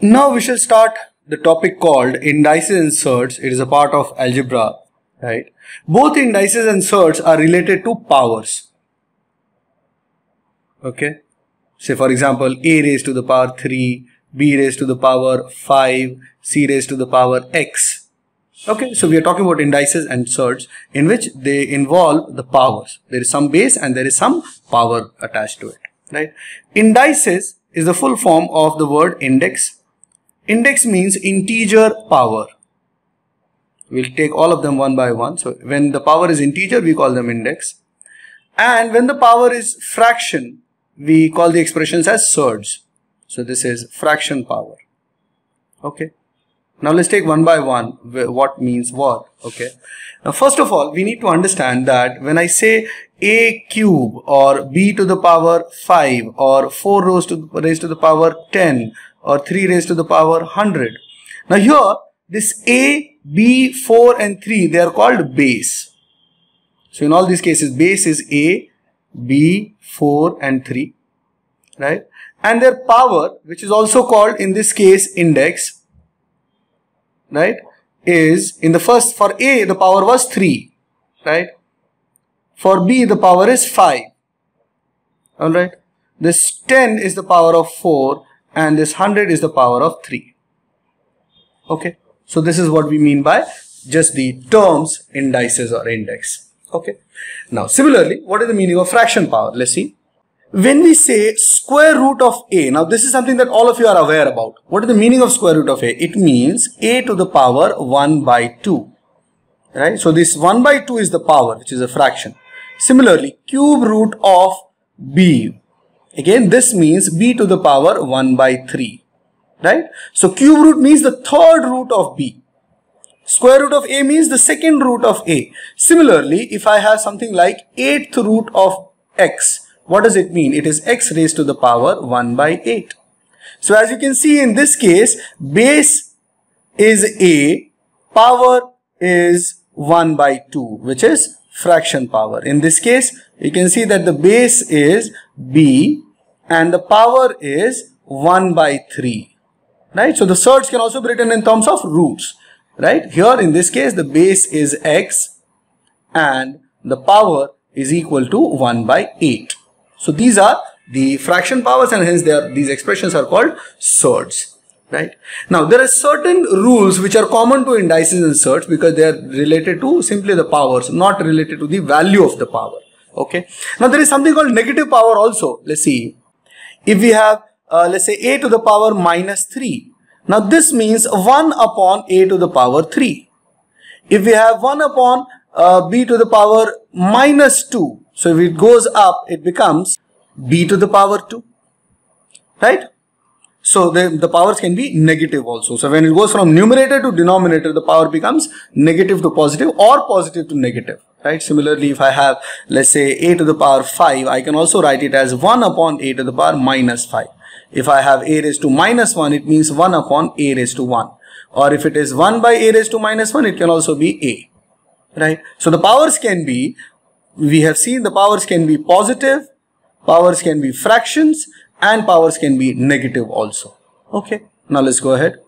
Now we shall start the topic called indices and surds. It is a part of algebra, right? Both indices and surds are related to powers. Okay. Say for example, a raised to the power 3, b raised to the power 5, c raised to the power x. Okay, so we are talking about indices and surds in which they involve the powers. There is some base and there is some power attached to it, right? Indices is the full form of the word index. Index means integer power. We'll take all of them one by one. So when the power is integer, we call them index. And when the power is fraction, we call the expressions as surds. So this is fraction power. Okay. Now let's take one by one what means what. Okay. Now first of all, we need to understand that when I say a cube or b to the power 5 or 4 raised to the power 10 or 3 raised to the power 100. Now here this a, b, 4 and 3, they are called base. So in all these cases base is a, b, 4 and 3, right? And their power, which is also called in this case index, right, is in the first, for a the power was 3, right? For b the power is 5, alright. This 10 is the power of 4 and this 100 is the power of 3. Okay, so this is what we mean by just the terms indices or index. Okay, now similarly, what is the meaning of fraction power? Let's see. When we say square root of a, now this is something that all of you are aware about. What is the meaning of square root of a? It means a to the power 1 by 2, right? So this 1 by 2 is the power, which is a fraction. Similarly, cube root of b, again this means b to the power 1 by 3, right? So cube root means the third root of b. Square root of a means the second root of a. Similarly, if I have something like 8th root of x, what does it mean? It is x raised to the power 1 by 8. So as you can see in this case, base is a, power is 1 by 2, which is fraction power. In this case, you can see that the base is b and the power is 1 by 3, right? So the surds can also be written in terms of roots, right? Here in this case, the base is x and the power is equal to 1 by 8. So these are the fraction powers and hence these expressions are called surds, right? Now there are certain rules which are common to indices and surds because they are related to simply the powers, not related to the value of the power. Okay. Now there is something called negative power also. Let's see. If we have let's say a to the power minus 3. Now this means 1 upon a to the power 3. If we have 1 upon b to the power minus 2. So if it goes up, it becomes b to the power 2, right? So the powers can be negative also. So when it goes from numerator to denominator, the power becomes negative to positive or positive to negative, right? Similarly, if I have, let's say, a to the power 5, I can also write it as 1 upon a to the power minus 5. If I have a raised to minus 1, it means 1 upon a raised to 1. Or if it is 1 by a raised to minus 1, it can also be a, right? So the powers can be, we have seen the powers can be positive, powers can be fractions, and powers can be negative also. Okay, now let's go ahead.